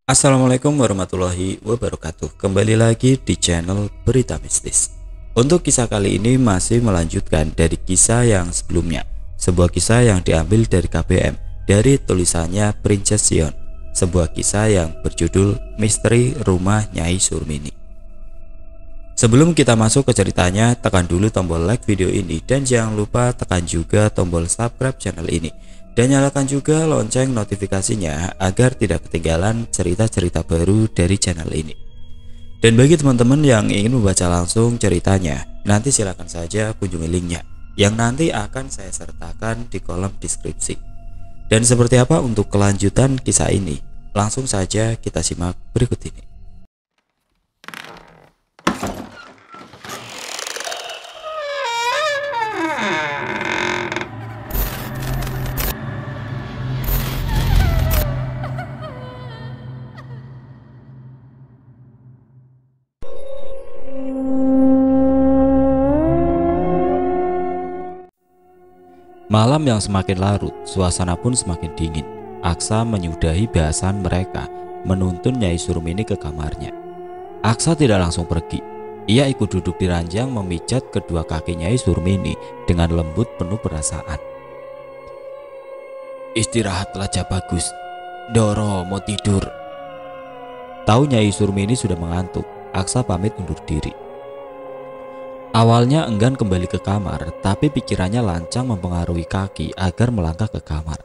Assalamualaikum warahmatullahi wabarakatuh. Kembali lagi di channel Berita Mistis. Untuk kisah kali ini masih melanjutkan dari kisah yang sebelumnya. Sebuah kisah yang diambil dari KBM, dari tulisannya Princess Sion. Sebuah kisah yang berjudul Misteri Rumah Nyai Surmini. Sebelum kita masuk ke ceritanya, tekan dulu tombol like video ini dan jangan lupa tekan juga tombol subscribe channel ini. Dan nyalakan juga lonceng notifikasinya agar tidak ketinggalan cerita-cerita baru dari channel ini. Dan bagi teman-teman yang ingin membaca langsung ceritanya, nanti silakan saja kunjungi linknya yang nanti akan saya sertakan di kolom deskripsi. Dan seperti apa untuk kelanjutan kisah ini? Langsung saja kita simak berikut ini. Malam yang semakin larut, suasana pun semakin dingin. Aksa menyudahi bahasan mereka, menuntun Nyai Surmini ke kamarnya. Aksa tidak langsung pergi. Ia ikut duduk di ranjang memijat kedua kaki Nyai Surmini dengan lembut penuh perasaan. Istirahatlah Jah Bagus. Doro mau tidur. Tahu Nyai Surmini sudah mengantuk, Aksa pamit undur diri. Awalnya enggan kembali ke kamar, tapi pikirannya lancang mempengaruhi kaki agar melangkah ke kamar.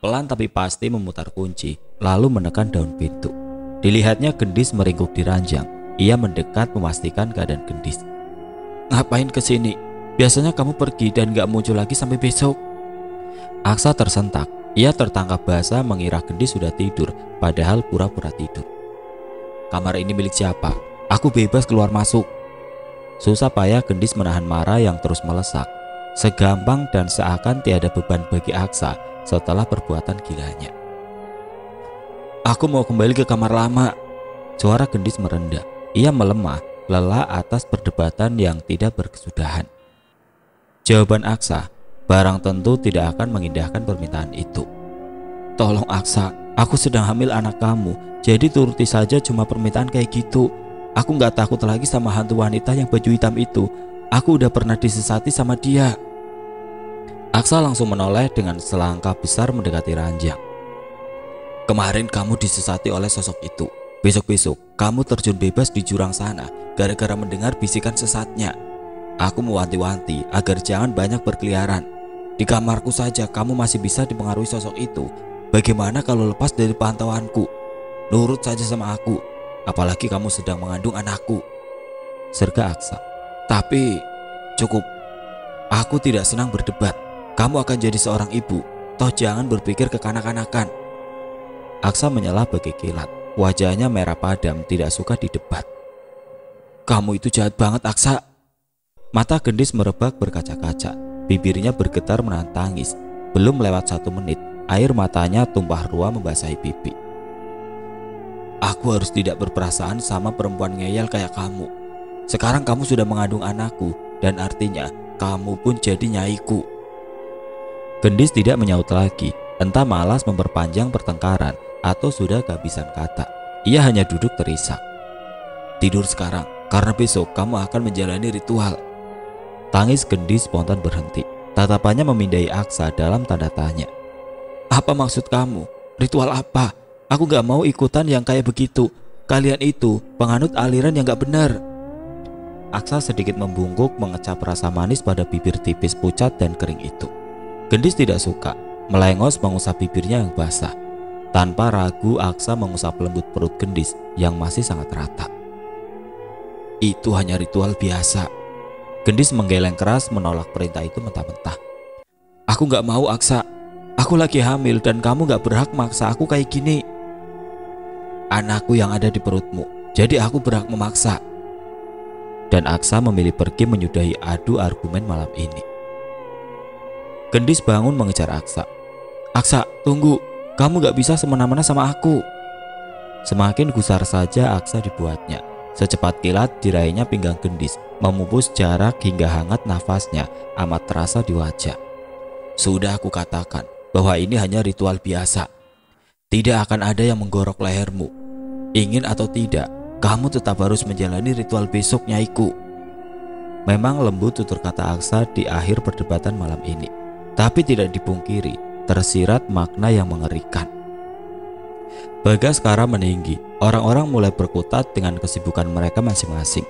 Pelan tapi pasti memutar kunci, lalu menekan daun pintu. Dilihatnya Gendis meringkuk di ranjang. Ia mendekat memastikan keadaan Gendis. Ngapain kesini? Biasanya kamu pergi dan gak muncul lagi sampai besok. Aksa tersentak. Ia tertangkap basah mengira Gendis sudah tidur, padahal pura-pura tidur. Kamar ini milik siapa? Aku bebas keluar masuk. Susah payah Gendis menahan marah yang terus melesak. Segampang dan seakan tiada beban bagi Aksa setelah perbuatan gilanya. Aku mau kembali ke kamar lama. Suara Gendis merendah. Ia melemah, lelah atas perdebatan yang tidak berkesudahan. Jawaban Aksa, barang tentu tidak akan mengindahkan permintaan itu. Tolong Aksa, aku sedang hamil anak kamu. Jadi turuti saja cuma permintaan kayak gitu. Aku gak takut lagi sama hantu wanita yang baju hitam itu. Aku udah pernah disesati sama dia. Aksa langsung menoleh dengan selangkah besar mendekati ranjang. Kemarin kamu disesati oleh sosok itu. Besok-besok kamu terjun bebas di jurang sana gara-gara mendengar bisikan sesatnya. Aku mewanti-wanti agar jangan banyak berkeliaran. Di kamarku saja kamu masih bisa dipengaruhi sosok itu. Bagaimana kalau lepas dari pantauanku? Nurut saja sama aku. Apalagi kamu sedang mengandung anakku, serga Aksa. Tapi cukup. Aku tidak senang berdebat. Kamu akan jadi seorang ibu. Toh jangan berpikir kekanak-kanakan. Aksa menyela bagai kilat. Wajahnya merah padam, tidak suka didebat. Kamu itu jahat banget Aksa. Mata Gendis merebak berkaca-kaca. Bibirnya bergetar menahan tangis. Belum lewat 1 menit, air matanya tumpah ruah membasahi pipi. Aku harus tidak berperasaan sama perempuan ngeyel kayak kamu. Sekarang kamu sudah mengandung anakku, dan artinya kamu pun jadi nyaiku. Gendis tidak menyaut lagi, entah malas memperpanjang pertengkaran atau sudah kehabisan kata. Ia hanya duduk terisak. Tidur sekarang, karena besok kamu akan menjalani ritual. Tangis Gendis spontan berhenti. Tatapannya memindai Aksa dalam tanda tanya. Apa maksud kamu? Ritual apa? Aku gak mau ikutan yang kayak begitu. Kalian itu penganut aliran yang gak benar. Aksa sedikit membungkuk mengecap rasa manis pada bibir tipis pucat dan kering itu. Gendis tidak suka, melengos mengusap bibirnya yang basah. Tanpa ragu Aksa mengusap lembut perut Gendis yang masih sangat rata. Itu hanya ritual biasa. Gendis menggeleng keras menolak perintah itu mentah-mentah. Aku gak mau Aksa. Aku lagi hamil dan kamu gak berhak maksa aku kayak gini. Anakku yang ada di perutmu, jadi aku berhak memaksa. Dan Aksa memilih pergi menyudahi adu argumen malam ini. Gendis bangun mengejar Aksa. Aksa, tunggu, kamu gak bisa semena-mena sama aku. Semakin gusar saja Aksa dibuatnya. Secepat kilat diraihnya pinggang Gendis, memupus jarak hingga hangat nafasnya amat terasa di wajah. Sudah aku katakan bahwa ini hanya ritual biasa. Tidak akan ada yang menggorok lehermu. Ingin atau tidak, kamu tetap harus menjalani ritual besok, Nyaiku. Memang lembut tutur kata Aksa di akhir perdebatan malam ini. Tapi tidak dipungkiri, tersirat makna yang mengerikan. Bagaskara meninggi. Orang-orang mulai berkutat dengan kesibukan mereka masing-masing.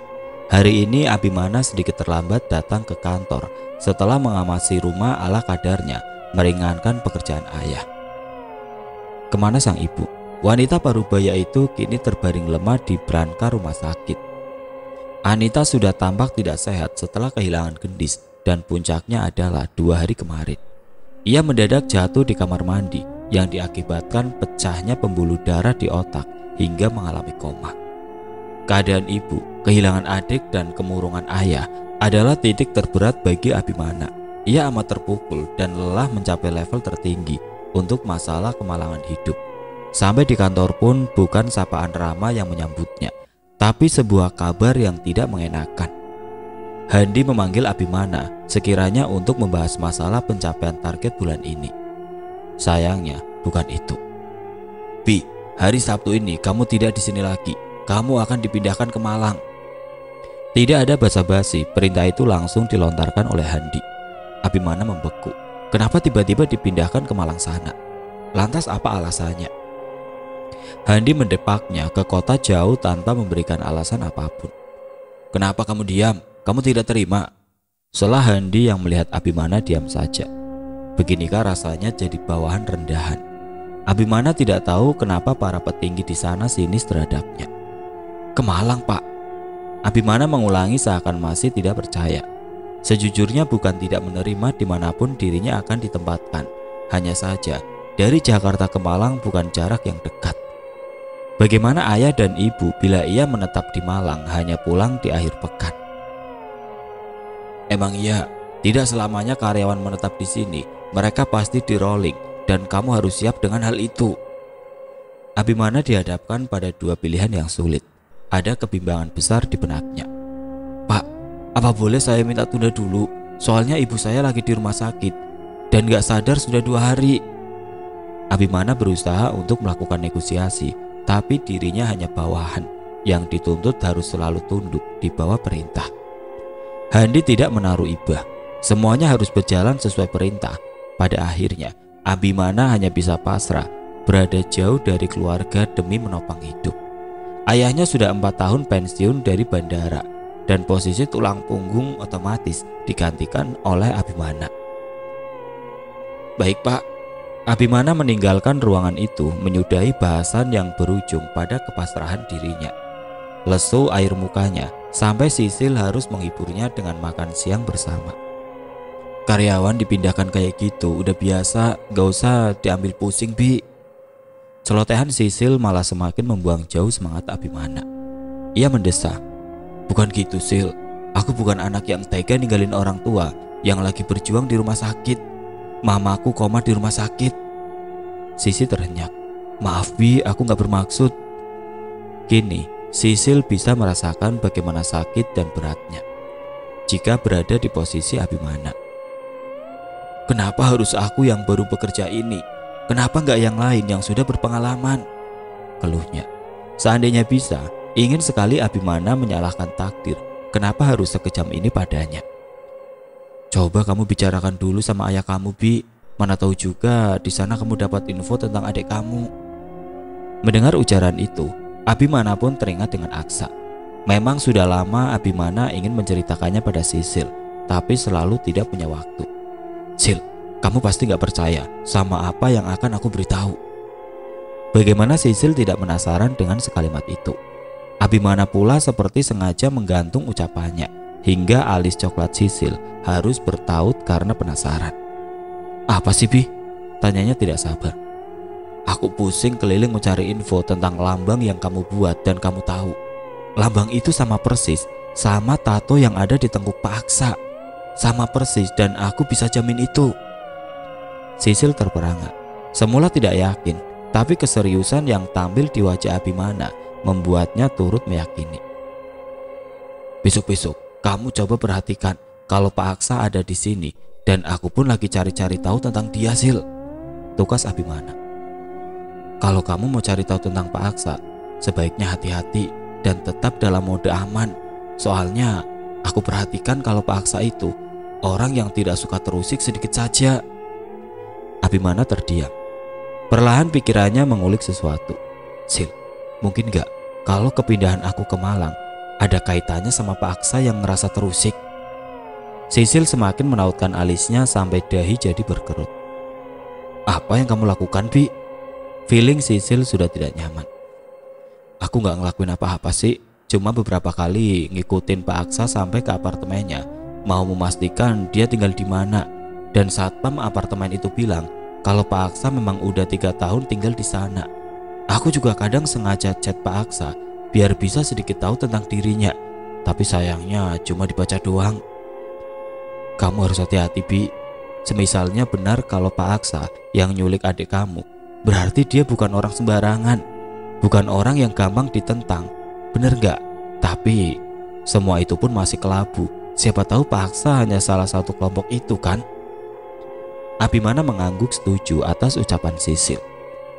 Hari ini Abimana sedikit terlambat datang ke kantor setelah mengamasi rumah ala kadarnya, meringankan pekerjaan ayah. Kemana sang ibu? Wanita parubaya itu kini terbaring lemah di branka rumah sakit. Anita sudah tampak tidak sehat setelah kehilangan gendis, dan puncaknya adalah 2 hari kemarin. Ia mendadak jatuh di kamar mandi yang diakibatkan pecahnya pembuluh darah di otak hingga mengalami koma. Keadaan ibu, kehilangan adik dan kemurungan ayah adalah titik terberat bagi Abimana. Ia amat terpukul dan lelah mencapai level tertinggi untuk masalah kemalangan hidup. Sampai di kantor pun bukan sapaan ramah yang menyambutnya, tapi sebuah kabar yang tidak mengenakan. Handi memanggil Abimana sekiranya untuk membahas masalah pencapaian target bulan ini. Sayangnya bukan itu. Bi, hari Sabtu ini kamu tidak di sini lagi. Kamu akan dipindahkan ke Malang. Tidak ada basa-basi, perintah itu langsung dilontarkan oleh Handi. Abimana membeku. Kenapa tiba-tiba dipindahkan ke Malang sana? Lantas apa alasannya? Handi mendepaknya ke kota jauh tanpa memberikan alasan apapun. Kenapa kamu diam? Kamu tidak terima? Setelah Handi yang melihat Abimana diam saja. Beginikah rasanya jadi bawahan rendahan? Abimana tidak tahu kenapa para petinggi di sana sinis terhadapnya. Ke Malang, Pak. Abimana mengulangi seakan masih tidak percaya. Sejujurnya bukan tidak menerima dimanapun dirinya akan ditempatkan. Hanya saja dari Jakarta ke Malang bukan jarak yang dekat. Bagaimana ayah dan ibu bila ia menetap di Malang hanya pulang di akhir pekan? Emang iya, tidak selamanya karyawan menetap di sini. Mereka pasti di rolling dan kamu harus siap dengan hal itu. Abimana dihadapkan pada 2 pilihan yang sulit. Ada kebimbangan besar di benaknya. Pak, apa boleh saya minta tunda dulu? Soalnya ibu saya lagi di rumah sakit dan gak sadar sudah 2 hari. Abimana berusaha untuk melakukan negosiasi, tapi dirinya hanya bawahan yang dituntut harus selalu tunduk di bawah perintah. Handi tidak menaruh ibah. Semuanya harus berjalan sesuai perintah. Pada akhirnya, Abimana hanya bisa pasrah, berada jauh dari keluarga demi menopang hidup. Ayahnya sudah 4 tahun pensiun dari bandara, dan posisi tulang punggung otomatis digantikan oleh Abimana. Baik, Pak. Abimana meninggalkan ruangan itu menyudahi bahasan yang berujung pada kepasrahan dirinya. Lesu air mukanya sampai Sisil harus menghiburnya dengan makan siang bersama. Karyawan dipindahkan kayak gitu udah biasa, gak usah diambil pusing, Bi. Celotehan Sisil malah semakin membuang jauh semangat Abimana. Ia mendesah, bukan gitu, Sil. Aku bukan anak yang tega ninggalin orang tua yang lagi berjuang di rumah sakit. Mamaku koma di rumah sakit. Sisi terhenyak. Maaf, Bi, aku gak bermaksud. Kini Sisil bisa merasakan bagaimana sakit dan beratnya jika berada di posisi Abimana. Kenapa harus aku yang baru bekerja ini? Kenapa nggak yang lain yang sudah berpengalaman? Keluhnya. Seandainya bisa, ingin sekali Abimana menyalahkan takdir. Kenapa harus sekejam ini padanya? Coba kamu bicarakan dulu sama ayah kamu, Bi. Mana tahu juga di sana kamu dapat info tentang adik kamu. Mendengar ujaran itu, Abimana pun teringat dengan Aksa. Memang sudah lama Abimana ingin menceritakannya pada Sisil, tapi selalu tidak punya waktu. Sil, kamu pasti gak percaya sama apa yang akan aku beritahu. Bagaimana Sisil tidak penasaran dengan sekalimat itu? Abimana pula seperti sengaja menggantung ucapannya, hingga alis coklat Sisil harus bertaut karena penasaran. Apa sih, Bi? Tanyanya tidak sabar. Aku pusing keliling mencari info tentang lambang yang kamu buat dan kamu tahu. Lambang itu sama persis sama tato yang ada di tengkuk Pak Aksa. Sama persis dan aku bisa jamin itu. Sisil terperangah. Semula tidak yakin, tapi keseriusan yang tampil di wajah Abimana membuatnya turut meyakini. Besok-besok kamu coba perhatikan kalau Pak Aksa ada di sini, dan aku pun lagi cari-cari tahu tentang dia, Sil. Tugas Abimana. Kalau kamu mau cari tahu tentang Pak Aksa, sebaiknya hati-hati dan tetap dalam mode aman. Soalnya aku perhatikan kalau Pak Aksa itu orang yang tidak suka terusik sedikit saja. Abimana terdiam. Perlahan pikirannya mengulik sesuatu. Sil, mungkin gak kalau kepindahan aku ke Malang ada kaitannya sama Pak Aksa yang ngerasa terusik? Sisil semakin menautkan alisnya sampai dahi jadi berkerut. Apa yang kamu lakukan, Bi? Feeling Sisil sudah tidak nyaman. Aku gak ngelakuin apa-apa sih. Cuma beberapa kali ngikutin Pak Aksa sampai ke apartemennya, mau memastikan dia tinggal di mana. Dan satpam apartemen itu bilang kalau Pak Aksa memang udah 3 tahun tinggal di sana. Aku juga kadang sengaja chat Pak Aksa biar bisa sedikit tahu tentang dirinya. Tapi sayangnya cuma dibaca doang. Kamu harus hati-hati, Bi. Semisalnya benar kalau Pak Aksa yang nyulik adik kamu, berarti dia bukan orang sembarangan, bukan orang yang gampang ditentang. Bener gak? Tapi semua itu pun masih kelabu. Siapa tahu Pak Aksa hanya salah satu kelompok itu kan? Abimana mengangguk setuju atas ucapan Sisil.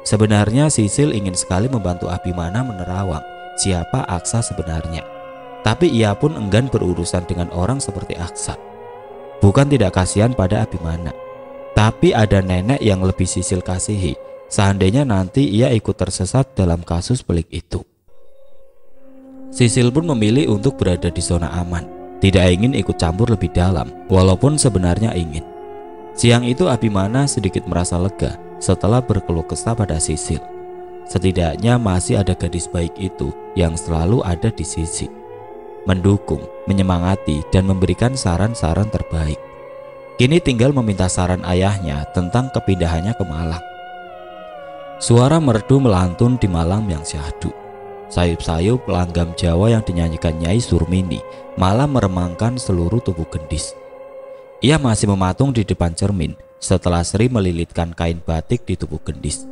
Sebenarnya Sisil ingin sekali membantu Abimana menerawang siapa Aksa sebenarnya. Tapi ia pun enggan berurusan dengan orang seperti Aksa. Bukan tidak kasihan pada Abimana, tapi ada nenek yang lebih Sisil kasihi seandainya nanti ia ikut tersesat dalam kasus pelik itu. Sisil pun memilih untuk berada di zona aman, tidak ingin ikut campur lebih dalam, walaupun sebenarnya ingin. Siang itu Abimana sedikit merasa lega setelah berkeluh kesah pada Sisil. Setidaknya masih ada gadis baik itu yang selalu ada di sisi, mendukung, menyemangati, dan memberikan saran-saran terbaik. Kini tinggal meminta saran ayahnya tentang kepindahannya ke Malang. Suara merdu melantun di malam yang syahdu. Sayup-sayup langgam Jawa yang dinyanyikan Nyai Surmini malah meremangkan seluruh tubuh Gendis. Ia masih mematung di depan cermin setelah Sri melilitkan kain batik di tubuh Gendis.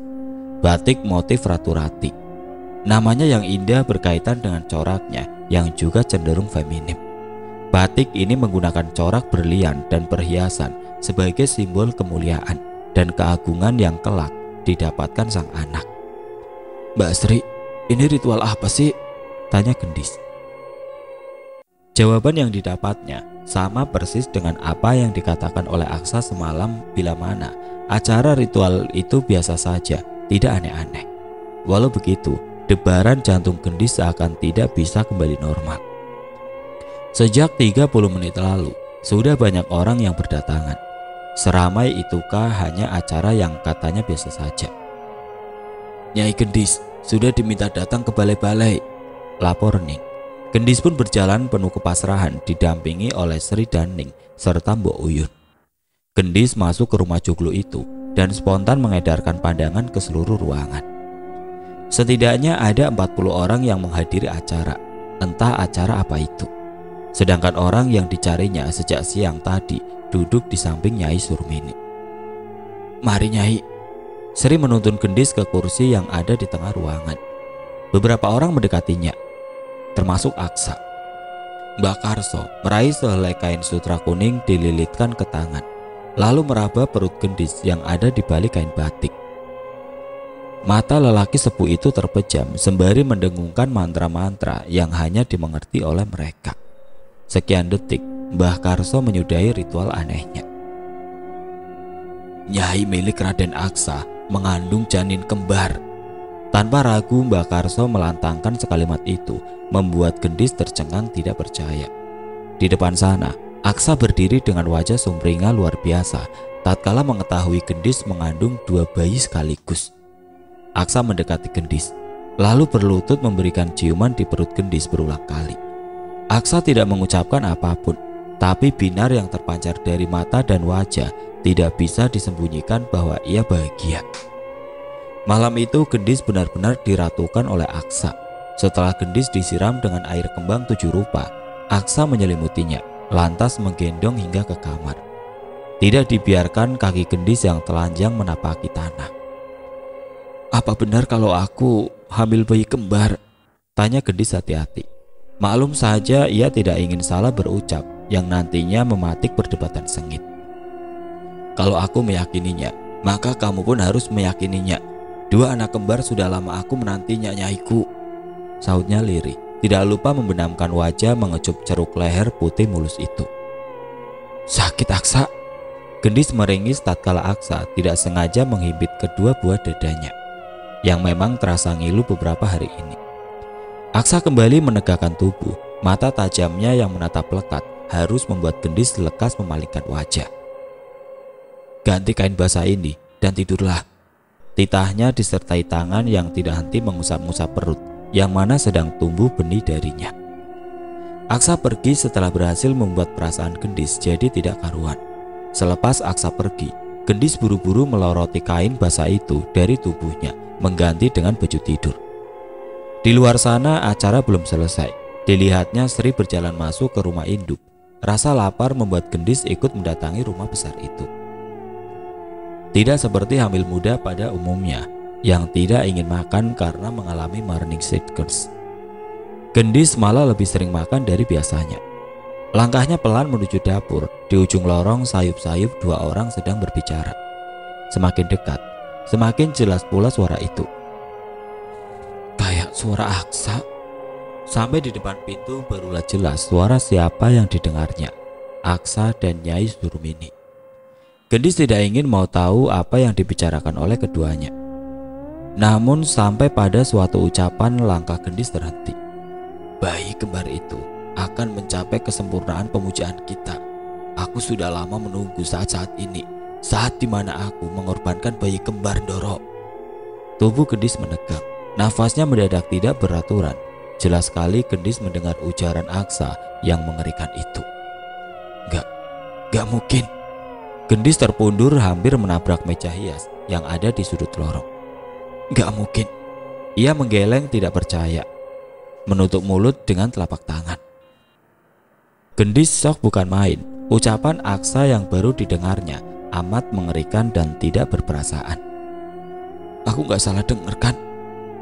Batik motif ratu-rati. Namanya yang indah berkaitan dengan coraknya yang juga cenderung feminim. Batik ini menggunakan corak berlian dan perhiasan sebagai simbol kemuliaan dan keagungan yang kelak didapatkan sang anak. Mbak Sri, ini ritual apa sih? Tanya Gendis. Jawaban yang didapatnya sama persis dengan apa yang dikatakan oleh Aksa semalam bila mana acara ritual itu biasa saja, tidak aneh-aneh. Walau begitu, debaran jantung Gendis seakan tidak bisa kembali normal. Sejak 30 menit lalu, sudah banyak orang yang berdatangan. Seramai itukah hanya acara yang katanya biasa saja? Nyai Gendis sudah diminta datang ke balai-balai, lapor Ning. Gendis pun berjalan penuh kepasrahan didampingi oleh Sri dan Ning serta Mbok Uyun. Gendis masuk ke rumah joglo itu dan spontan mengedarkan pandangan ke seluruh ruangan. Setidaknya ada 40 orang yang menghadiri acara, entah acara apa itu. Sedangkan orang yang dicarinya sejak siang tadi duduk di samping Nyai Surmini. Mari Nyai. Sri menuntun Gendis ke kursi yang ada di tengah ruangan. Beberapa orang mendekatinya, termasuk Aksa. Mbak Karso meraih sehelai kain sutra kuning dililitkan ke tangan, lalu meraba perut Gendis yang ada di balik kain batik. Mata lelaki sepuh itu terpejam sembari mendengungkan mantra-mantra yang hanya dimengerti oleh mereka. Sekian detik, Mbah Karso menyudahi ritual anehnya. Nyai milik Raden Aksa mengandung janin kembar. Tanpa ragu Mbah Karso melantangkan sekalimat itu, membuat Gendis tercengang tidak percaya. Di depan sana, Aksa berdiri dengan wajah sumringah luar biasa tatkala mengetahui Gendis mengandung 2 bayi sekaligus. Aksa mendekati Gendis, lalu berlutut memberikan ciuman di perut Gendis berulang kali. Aksa tidak mengucapkan apapun, tapi binar yang terpancar dari mata dan wajah tidak bisa disembunyikan bahwa ia bahagia. Malam itu Gendis benar-benar diratukan oleh Aksa. Setelah Gendis disiram dengan air kembang 7 rupa, Aksa menyelimutinya, lantas menggendong hingga ke kamar. Tidak dibiarkan kaki Gendis yang telanjang menapaki tanah. Apa benar kalau aku hamil bayi kembar? Tanya Gendis hati-hati. Maklum saja ia tidak ingin salah berucap yang nantinya mematik perdebatan sengit. Kalau aku meyakininya, maka kamu pun harus meyakininya. "Dua anak kembar sudah lama aku menantinya, Nyaiku," sahutnya lirih, tidak lupa membenamkan wajah mengecup ceruk leher putih mulus itu. "Sakit, Aksa?" Gendis meringis tatkala Aksa tidak sengaja menghimpit kedua buah dadanya, yang memang terasa ngilu beberapa hari ini. Aksa kembali menegakkan tubuh, mata tajamnya yang menatap lekat harus membuat Gendis lekas memalingkan wajah. "Ganti kain basah ini dan tidurlah," titahnya disertai tangan yang tidak henti mengusap-ngusap perut yang mana sedang tumbuh benih darinya. Aksa pergi setelah berhasil membuat perasaan Gendis jadi tidak karuan. Selepas Aksa pergi, Gendis buru-buru meloroti kain basah itu dari tubuhnya, mengganti dengan baju tidur. Di luar sana acara belum selesai. Dilihatnya Sri berjalan masuk ke rumah induk. Rasa lapar membuat Gendis ikut mendatangi rumah besar itu. Tidak seperti hamil muda pada umumnya, yang tidak ingin makan karena mengalami morning sickness. Gendis malah lebih sering makan dari biasanya. Langkahnya pelan menuju dapur. Di ujung lorong sayup-sayup dua orang sedang berbicara. Semakin dekat, semakin jelas pula suara itu. Kayak suara Aksa. Sampai di depan pintu barulah jelas suara siapa yang didengarnya. Aksa dan Nyai Surumini. Gendis tidak ingin mau tahu apa yang dibicarakan oleh keduanya. Namun sampai pada suatu ucapan langkah Gendis terhenti. Bayi kembar itu akan mencapai kesempurnaan pemujaan kita. Aku sudah lama menunggu saat-saat ini, saat dimana aku mengorbankan bayi kembar Ndoro. Tubuh Gendis menegang, nafasnya mendadak tidak beraturan. Jelas sekali Gendis mendengar ujaran Aksa yang mengerikan itu. Gak mungkin. Gendis terpundur hampir menabrak meja hias yang ada di sudut lorong. Gak mungkin. Ia menggeleng tidak percaya, menutup mulut dengan telapak tangan. Gendis shock bukan main. Ucapan Aksa yang baru didengarnya amat mengerikan dan tidak berperasaan. Aku gak salah dengar kan?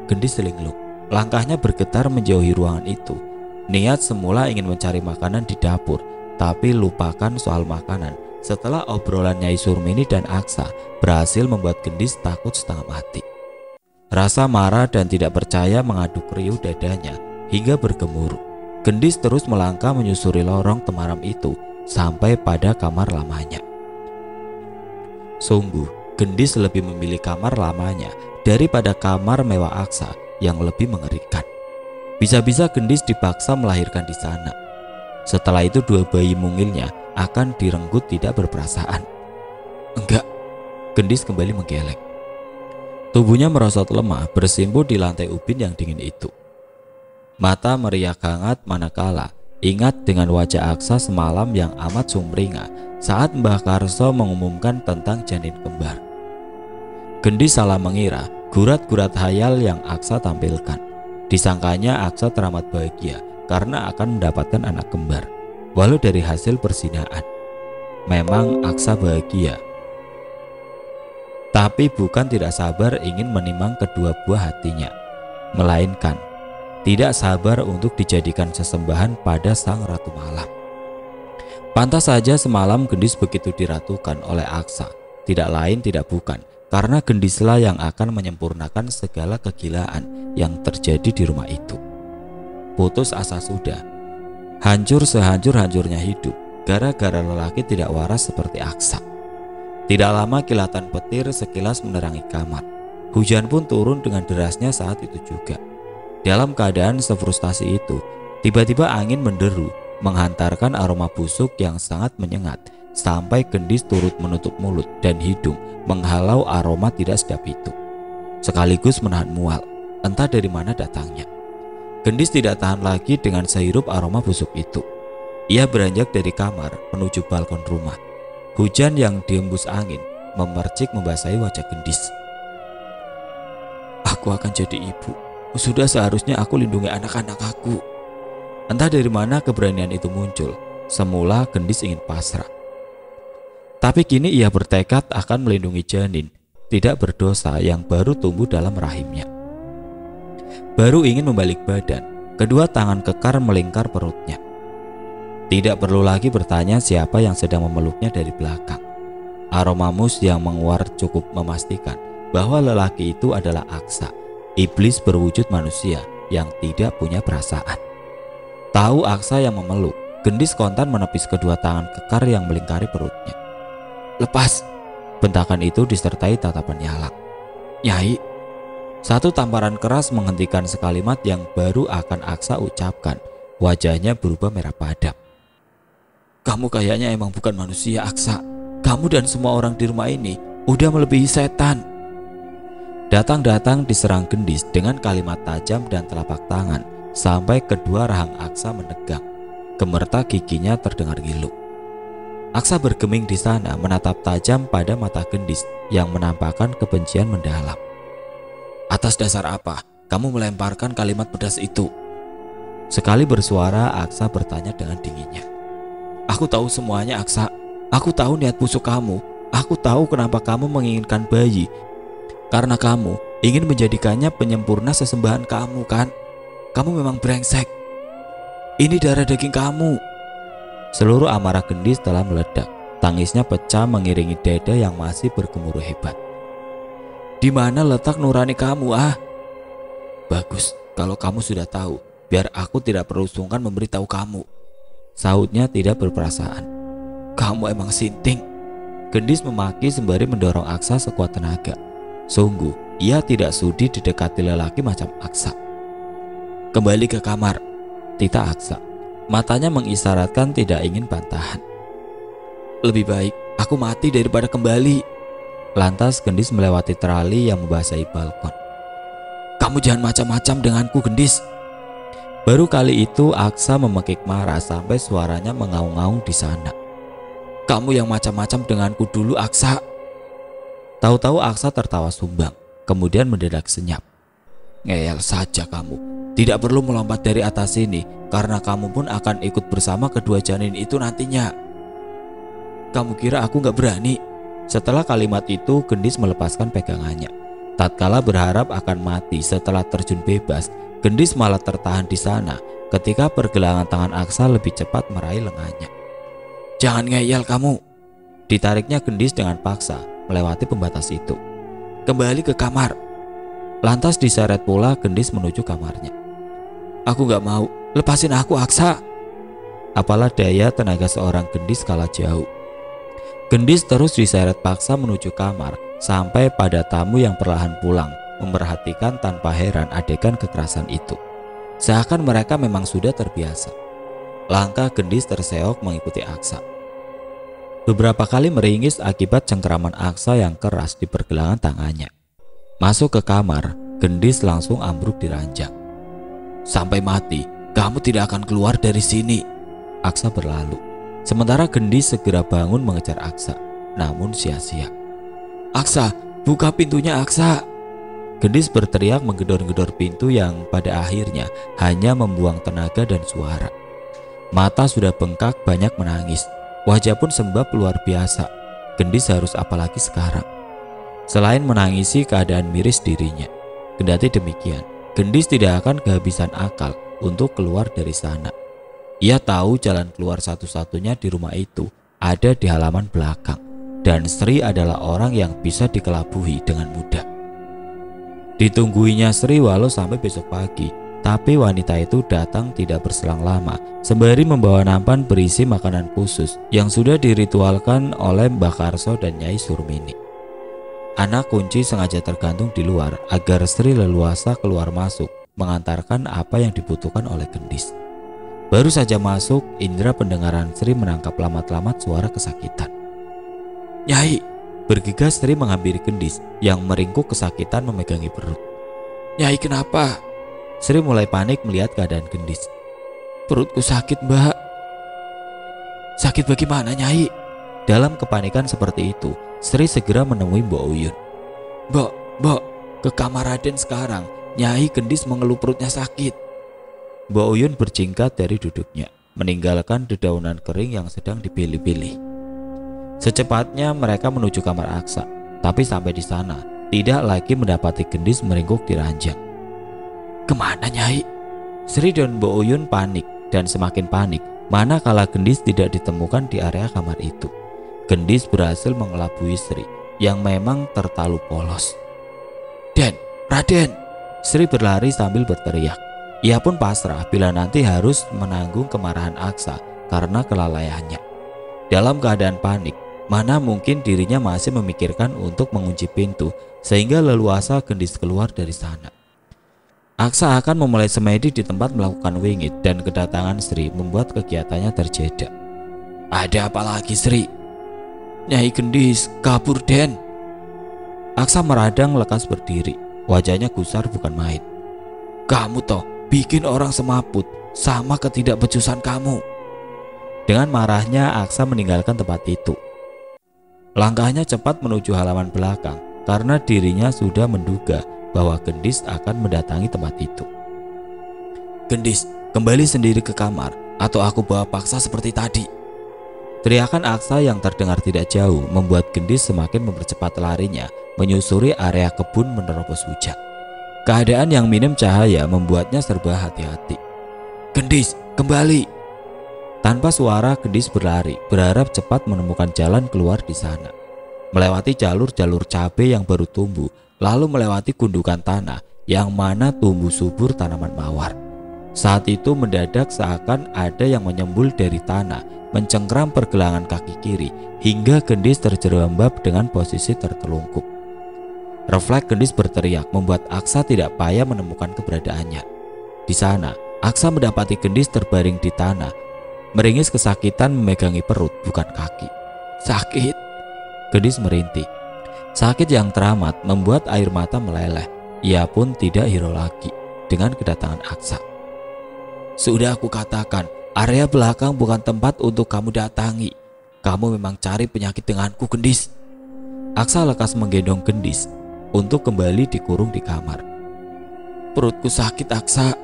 Gendis linglung. Langkahnya bergetar menjauhi ruangan itu. Niat semula ingin mencari makanan di dapur, tapi lupakan soal makanan. Setelah obrolan Nyai Surmini dan Aksa berhasil membuat Gendis takut setengah mati. Rasa marah dan tidak percaya mengaduk riuh dadanya hingga bergemuruh. Gendis terus melangkah menyusuri lorong temaram itu sampai pada kamar lamanya. Sungguh, Gendis lebih memilih kamar lamanya daripada kamar mewah Aksa yang lebih mengerikan. Bisa-bisa Gendis dipaksa melahirkan di sana. Setelah itu dua bayi mungilnya akan direnggut tidak berperasaan. Enggak, Gendis kembali menggeleng. Tubuhnya merosot lemah bersimpuh di lantai ubin yang dingin itu. Mata meriak hangat manakala ingat dengan wajah Aksa semalam yang amat sumringah saat Mbah Karso mengumumkan tentang janin kembar. Gendis salah mengira gurat-gurat hayal yang Aksa tampilkan. Disangkanya Aksa teramat bahagia karena akan mendapatkan anak kembar, walau dari hasil perzinaan. Memang Aksa bahagia, tapi bukan tidak sabar ingin menimang kedua buah hatinya, melainkan tidak sabar untuk dijadikan sesembahan pada sang Ratu Malam. Pantas saja semalam Gendis begitu diratukan oleh Aksa. Tidak lain tidak bukan karena Gendislah yang akan menyempurnakan segala kegilaan yang terjadi di rumah itu. Putus asa sudah, hancur sehancur-hancurnya hidup gara-gara lelaki tidak waras seperti Aksa. Tidak lama kilatan petir sekilas menerangi kamar. Hujan pun turun dengan derasnya saat itu juga. Dalam keadaan sefrustasi itu, tiba-tiba angin menderu, menghantarkan aroma busuk yang sangat menyengat, sampai Gendis turut menutup mulut dan hidung menghalau aroma tidak sedap itu. Sekaligus menahan mual, entah dari mana datangnya. Gendis tidak tahan lagi dengan sehirup aroma busuk itu. Ia beranjak dari kamar menuju balkon rumah. Hujan yang dihembus angin memercik membasahi wajah Gendis. Aku akan jadi ibu. Sudah seharusnya aku lindungi anak-anak aku. Entah dari mana keberanian itu muncul. Semula Gendis ingin pasrah, tapi kini ia bertekad akan melindungi janin tidak berdosa yang baru tumbuh dalam rahimnya. Baru ingin membalik badan, kedua tangan kekar melingkar perutnya. Tidak perlu lagi bertanya siapa yang sedang memeluknya dari belakang. Aroma mus yang menguar cukup memastikan bahwa lelaki itu adalah Aksa, iblis berwujud manusia yang tidak punya perasaan. Tahu Aksa yang memeluk, Gendis kontan menepis kedua tangan kekar yang melingkari perutnya. "Lepas!" Bentakan itu disertai tatapan Yalak. "Nyai!" Satu tamparan keras menghentikan sekalimat yang baru akan Aksa ucapkan. Wajahnya berubah merah padam. "Kamu kayaknya emang bukan manusia, Aksa. Kamu dan semua orang di rumah ini udah melebihi setan." Datang-datang diserang Gendis dengan kalimat tajam dan telapak tangan sampai kedua rahang Aksa menegang. Gemertak giginya terdengar ngilu. Aksa bergeming di sana menatap tajam pada mata Gendis yang menampakkan kebencian mendalam. "Atas dasar apa kamu melemparkan kalimat pedas itu?" Sekali bersuara, Aksa bertanya dengan dinginnya. "Aku tahu semuanya, Aksa. Aku tahu niat busuk kamu. Aku tahu kenapa kamu menginginkan bayi. Karena kamu ingin menjadikannya penyempurna sesembahan kamu, kan? Kamu memang brengsek. Ini darah daging kamu." Seluruh amarah Gendis telah meledak. Tangisnya pecah mengiringi dada yang masih bergemuruh hebat. "Di mana letak nurani kamu, ah?" "Bagus, kalau kamu sudah tahu, biar aku tidak perlu sungkan memberitahu kamu," sahutnya tidak berperasaan. "Kamu emang sinting." Gendis memaki sembari mendorong Aksa sekuat tenaga. Sungguh, ia tidak sudi didekati lelaki macam Aksa. "Kembali ke kamar," titah Aksa. Matanya mengisyaratkan tidak ingin bantahan. "Lebih baik aku mati daripada kembali." Lantas Gendis melewati terali yang membasahi balkon. "Kamu jangan macam-macam denganku, Gendis." Baru kali itu Aksa memekik marah sampai suaranya mengaung-ngaung di sana. "Kamu yang macam-macam denganku dulu, Aksa." Tahu-tahu Aksa tertawa sumbang, kemudian mendadak senyap. "Ngeyel saja kamu. Tidak perlu melompat dari atas sini, karena kamu pun akan ikut bersama kedua janin itu nantinya." "Kamu kira aku gak berani?" Setelah kalimat itu, Gendis melepaskan pegangannya. Tatkala berharap akan mati setelah terjun bebas, Gendis malah tertahan di sana ketika pergelangan tangan Aksa lebih cepat meraih lengannya. "Jangan ngeyel kamu." Ditariknya Gendis dengan paksa melewati pembatas itu. "Kembali ke kamar." Lantas diseret pula Gendis menuju kamarnya. "Aku gak mau, lepasin aku, Aksa." Apalah daya tenaga seorang Gendis kala jauh. Gendis terus diseret paksa menuju kamar sampai pada tamu yang perlahan pulang memerhatikan tanpa heran adegan kekerasan itu. Seakan mereka memang sudah terbiasa. Langkah Gendis terseok mengikuti Aksa. Beberapa kali meringis akibat cengkeraman Aksa yang keras di pergelangan tangannya. Masuk ke kamar, Gendis langsung ambruk di ranjang. "Sampai mati, kamu tidak akan keluar dari sini." Aksa berlalu. Sementara Gendis segera bangun mengejar Aksa, namun sia-sia. "Aksa, buka pintunya, Aksa!" Gendis berteriak menggedor-gedor pintu yang pada akhirnya hanya membuang tenaga dan suara. Mata sudah bengkak, banyak menangis. Wajah pun sembab luar biasa. Gendis harus apalagi sekarang? Selain menangisi keadaan miris dirinya. Kendati demikian, Gendis tidak akan kehabisan akal untuk keluar dari sana. Ia tahu jalan keluar satu-satunya di rumah itu ada di halaman belakang, dan Sri adalah orang yang bisa dikelabui dengan mudah. Ditungguinya Sri walau sampai besok pagi, tapi wanita itu datang tidak berselang lama, sembari membawa nampan berisi makanan khusus yang sudah diritualkan oleh Mbah Karso dan Nyai Surmini. Anak kunci sengaja tergantung di luar agar Sri leluasa keluar masuk mengantarkan apa yang dibutuhkan oleh Gendis. Baru saja masuk, indera pendengaran Sri menangkap lamat-lamat suara kesakitan. "Nyai!" Bergegas Sri menghampiri Gendis yang meringkuk kesakitan memegangi perut. "Nyai, kenapa?" Sri mulai panik melihat keadaan Gendis. "Perutku sakit, Mbak." "Sakit bagaimana, Nyai?" Dalam kepanikan seperti itu, Sri segera menemui Mbok Uyun. Mbok, ke kamar Raden sekarang. Nyai Gendis mengeluh perutnya sakit." Mbok Uyun berjingkat dari duduknya, meninggalkan dedaunan kering yang sedang dipilih-pilih. Secepatnya mereka menuju kamar Aksa, tapi sampai di sana tidak lagi mendapati Gendis meringkuk di ranjang. "Kemana, Nyai?" Sri dan Mbok Uyun panik, dan semakin panik manakala Gendis tidak ditemukan di area kamar itu. Gendis berhasil mengelabui Sri yang memang terlalu polos. Raden! Sri berlari sambil berteriak. Ia pun pasrah bila nanti harus menanggung kemarahan Aksa karena kelalaiannya. Dalam keadaan panik, mana mungkin dirinya masih memikirkan untuk mengunci pintu sehingga leluasa Gendis keluar dari sana. Aksa akan memulai semedi di tempat melakukan wingit dan kedatangan Sri membuat kegiatannya terjeda. Ada apa lagi, Sri? Nyai Gendis kabur, Den. Aksa meradang lekas berdiri. Wajahnya gusar bukan main. Kamu toh bikin orang semaput sama ketidakbecusan kamu. Dengan marahnya Aksa meninggalkan tempat itu. Langkahnya cepat menuju halaman belakang karena dirinya sudah menduga bahwa Gendis akan mendatangi tempat itu. Gendis, kembali sendiri ke kamar atau aku bawa paksa seperti tadi. Teriakan Aksa yang terdengar tidak jauh membuat Gendis semakin mempercepat larinya menyusuri area kebun menerobos hujan. Keadaan yang minim cahaya membuatnya serba hati-hati. Gendis, kembali! Tanpa suara Gendis berlari, berharap cepat menemukan jalan keluar di sana. Melewati jalur-jalur cabai yang baru tumbuh, lalu melewati gundukan tanah yang mana tumbuh subur tanaman mawar. Saat itu mendadak seakan ada yang menyembul dari tanah, mencengkram pergelangan kaki kiri hingga Gendis terjerembab dengan posisi tertelungkup. Refleks Gendis berteriak membuat Aksa tidak payah menemukan keberadaannya. Di sana, Aksa mendapati Gendis terbaring di tanah, meringis kesakitan memegangi perut bukan kaki. Sakit. Gendis merintih. Sakit yang teramat membuat air mata meleleh. Ia pun tidak hirau lagi dengan kedatangan Aksa. Sudah aku katakan, area belakang bukan tempat untuk kamu datangi. Kamu memang cari penyakit denganku, Gendis. Aksa lekas menggendong Gendis untuk kembali dikurung di kamar. Perutku sakit, Aksa.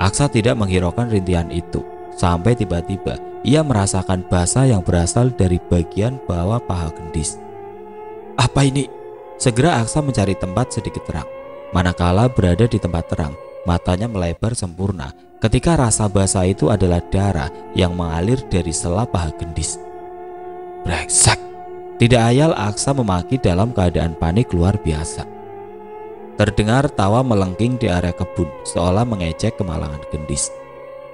Aksa tidak menghiraukan rintihan itu sampai tiba-tiba ia merasakan basa yang berasal dari bagian bawah paha Gendis. Apa ini? Segera Aksa mencari tempat sedikit terang. Manakala berada di tempat terang, matanya melebar sempurna ketika rasa basa itu adalah darah yang mengalir dari sela paha Gendis. Brengsek! Tidak ayal Aksa memaki dalam keadaan panik luar biasa. Terdengar tawa melengking di area kebun seolah mengejek kemalangan Gendis.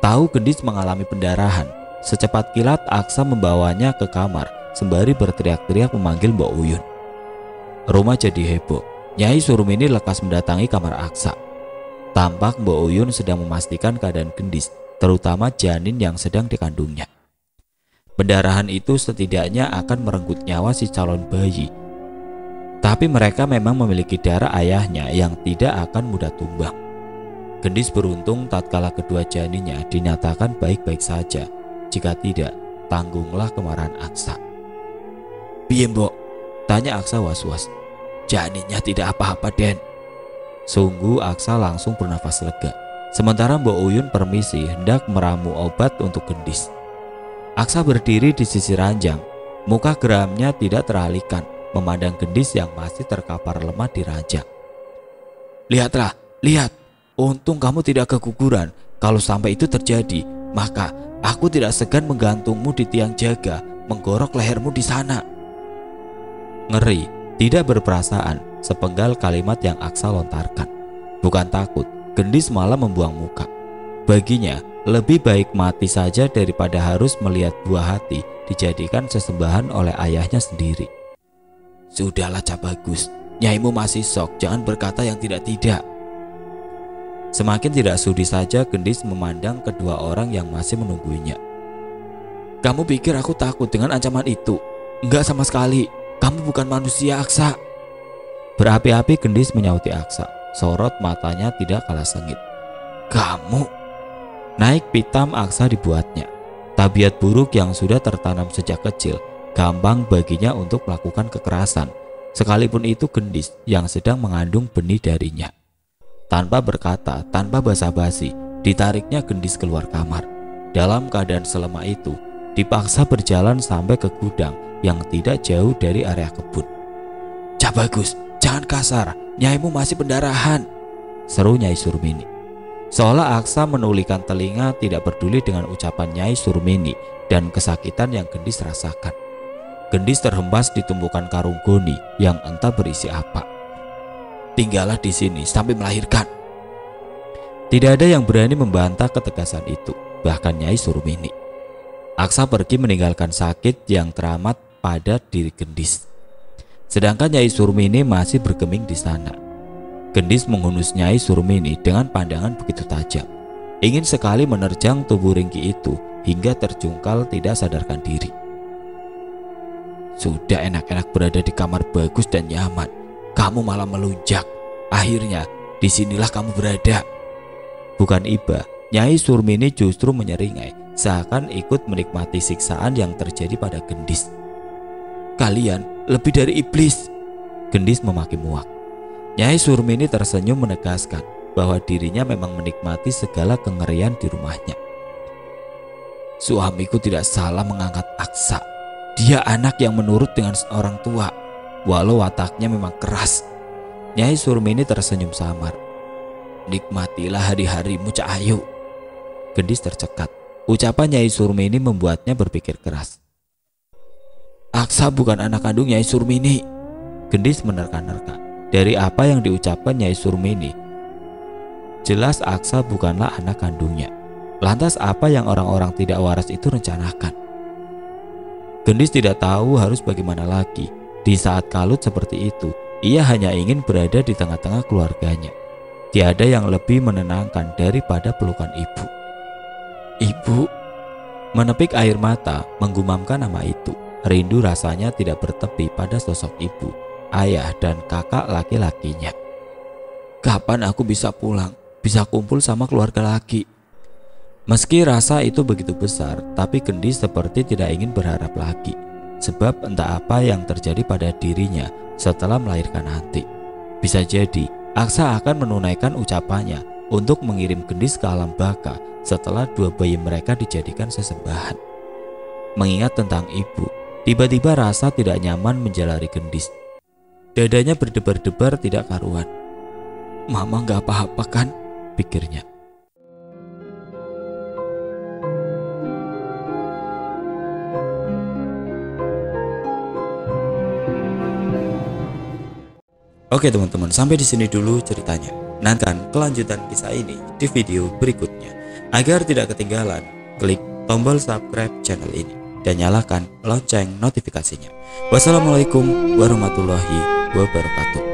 Tahu Gendis mengalami pendarahan, secepat kilat Aksa membawanya ke kamar sembari berteriak-teriak memanggil Mbok Uyun. Rumah jadi heboh. Nyai Surumini lekas mendatangi kamar Aksa. Tampak Mbok Uyun sedang memastikan keadaan Gendis, terutama janin yang sedang dikandungnya. Pendarahan itu setidaknya akan merenggut nyawa si calon bayi. Tapi mereka memang memiliki darah ayahnya yang tidak akan mudah tumbang. Gendis beruntung tatkala kedua janinnya dinyatakan baik-baik saja. Jika tidak, tanggunglah kemarahan Aksa. Piye, Mbok? Tanya Aksa was-was. Janinnya tidak apa-apa, Den. Sungguh Aksa langsung bernafas lega. Sementara Mbok Uyun permisi hendak meramu obat untuk Gendis. Aksa berdiri di sisi ranjang. Muka geramnya tidak teralihkan memandang Gendis yang masih terkapar lemah di ranjang. Lihatlah, lihat. Untung kamu tidak keguguran. Kalau sampai itu terjadi, maka aku tidak segan menggantungmu di tiang jaga, menggorok lehermu di sana. Ngeri, tidak berperasaan, sepenggal kalimat yang Aksa lontarkan. Bukan takut, Gendis malah membuang muka. Baginya, lebih baik mati saja daripada harus melihat buah hati dijadikan sesembahan oleh ayahnya sendiri. Sudahlah, Cak Bagus, nyaimu masih sok, jangan berkata yang tidak-tidak. Semakin tidak sudi saja Gendis memandang kedua orang yang masih menungguinya. Kamu pikir aku takut dengan ancaman itu? Enggak sama sekali. Kamu bukan manusia, Aksa. Berapi-api Gendis menyauti Aksa. Sorot matanya tidak kalah sengit. Kamu? Naik pitam Aksa dibuatnya. Tabiat buruk yang sudah tertanam sejak kecil, gampang baginya untuk melakukan kekerasan, sekalipun itu Gendis yang sedang mengandung benih darinya. Tanpa berkata, tanpa basa-basi, ditariknya Gendis keluar kamar. Dalam keadaan selemah itu, dipaksa berjalan sampai ke gudang yang tidak jauh dari area kebun. Cak Bagus, jangan kasar, nyaimu masih pendarahan, seru Nyai Surmini. Seolah Aksa menulikan telinga tidak peduli dengan ucapan Nyai Surmini dan kesakitan yang Gendis rasakan. Gendis terhempas di tumpukan karung goni yang entah berisi apa. tinggallah di sini sampai melahirkan. Tidak ada yang berani membantah ketegasan itu, bahkan Nyai Surmini. Aksa pergi meninggalkan sakit yang teramat pada diri Gendis. Sedangkan Nyai Surmini masih bergeming di sana. Gendis menghunus Nyai Surmini dengan pandangan begitu tajam. Ingin sekali menerjang tubuh ringki itu hingga terjungkal tidak sadarkan diri. Sudah enak-enak berada di kamar bagus dan nyaman, kamu malah melunjak. Akhirnya disinilah kamu berada. Bukan iba, Nyai Surmini justru menyeringai, seakan ikut menikmati siksaan yang terjadi pada Gendis. Kalian lebih dari iblis, Gendis memaki muak. Nyai Surmini tersenyum menegaskan bahwa dirinya memang menikmati segala kengerian di rumahnya. Suamiku tidak salah mengangkat Aksa. Dia anak yang menurut dengan orang tua, walau wataknya memang keras. Nyai Surmini tersenyum samar. Nikmatilah hari-harimu, Cak Ayu. Gendis tercekat. Ucapan Nyai Surmini membuatnya berpikir keras. Aksa bukan anak kandung Nyai Surmini. Gendis menerka-nerka. Dari apa yang diucapkan Nyai Surmini, jelas Aksa bukanlah anak kandungnya. Lantas apa yang orang-orang tidak waras itu rencanakan? Gendis tidak tahu harus bagaimana lagi. Di saat kalut seperti itu, ia hanya ingin berada di tengah-tengah keluarganya. Tiada yang lebih menenangkan daripada pelukan ibu. Ibu, menepik air mata, menggumamkan nama itu. Rindu rasanya tidak bertepi pada sosok ibu, ayah dan kakak laki-lakinya. Kapan aku bisa pulang, bisa kumpul sama keluarga lagi? Meski rasa itu begitu besar, tapi Gendis seperti tidak ingin berharap lagi. Sebab entah apa yang terjadi pada dirinya setelah melahirkan nanti. Bisa jadi Aksa akan menunaikan ucapannya untuk mengirim Gendis ke alam baka setelah dua bayi mereka dijadikan sesembahan. Mengingat tentang ibu, tiba-tiba rasa tidak nyaman menjalari Gendis. Dadanya berdebar-debar tidak karuan. Mama gak apa-apa kan? Pikirnya. Oke teman-teman, sampai di sini dulu ceritanya. Nantikan kelanjutan kisah ini di video berikutnya. Agar tidak ketinggalan, klik tombol subscribe channel ini dan nyalakan lonceng notifikasinya. Wassalamualaikum warahmatullahi wabarakatuh.